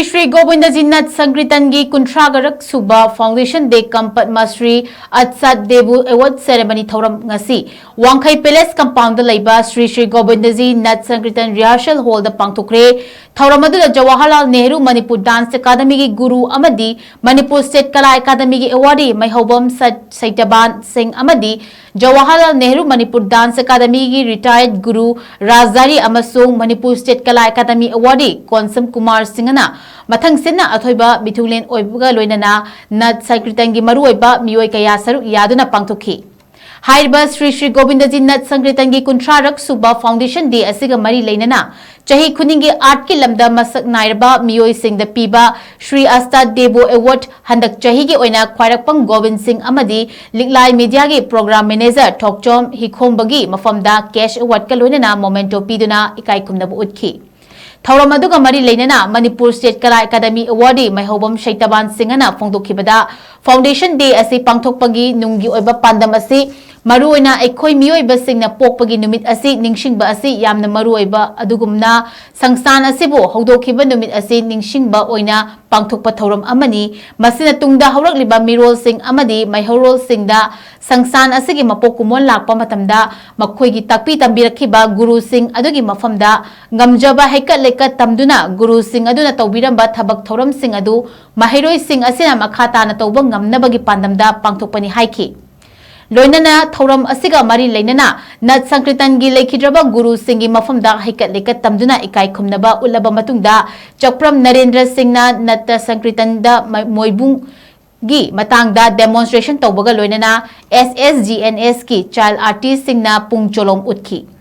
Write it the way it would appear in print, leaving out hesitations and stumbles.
Shri Govindaje Nat Sankritan gi kuntraga Rak Suba Foundation de Cum Padma Shri Atsad Deboo Award Ceremony THOURA NGASI WANGKHEI Palace Compound LEIBA Shree Shree Govindaje Nat Sankritan REHEARSAL Hall da PANGTHOKHRE THOURA madula Jawaharlal Nehru Manipur Dance Academy gi Guru amadi Manipur State Kala Academy gi Awardee Maihobam Saitaban Singh amadi Jawaharlal Nehru Manipur Dance Academy gi Retired Guru Razari amasung Manipur State Kala Academy Awardee Konsam Kumar Singhana Mathang Sena Athoiba Bitulen Oibuga Loinana Nat Sankritan gi Maruoiba Mioi Kaya Saru Yaduna Pangthokhi Haiba Shree Shree Govindaje Nat Sankritan gi kuntra Rak Suba Foundation Day asiga mari leinana Chahi Kuningi Art ki lamda masak nairba Mioi Singh da piba Shri Atsad Deboo Award Handak Chahi gi oina Khwairakpang Govind Singh amadi Liklai Media gi Program Manager Thokchom Hikhombagi mafamda Cash Award ka loinana Momento piduna ikai kumnabu utki THOURA maduga mari leinana Manipur State Kala Academy Awardee Maihobam Saitaban Singhana Phongdokhibada Foundation Day asi pangthokpagi nunggi oiba pandam asi maruoina ekhoi mioiba singna pokpagi numit asi ningsingba asi yamna maruoiba adugumna sangsan asibu hogdokhiba numit asi ningsingba oina pangthokpa thauram amani masina tungda haurakliba mirol sing amadi maihorol singda sangsan asigi mapokumon lakpa matamda makhoigi takpi tambirakhiba guru sing adugi mafamda ngamjaba haikat lekat tamduna guru sing aduna tawbiramba thabak thauram sing adu mahiroi sing asina makhata na tawba ngamnabagi pandamda pangthokpani haiki Loinana Thauram asiga mari leinana Nat Sankritan gi lekhidraba Guru Singhi mafamda haikat lekat tamduna ikai khumnaba ulaba matungda Chakpram Narendra Singhna Nat Sankritan da moibung gi matangda demonstration tawbaga loinana SSGNS ki child artist singna pungcholom utki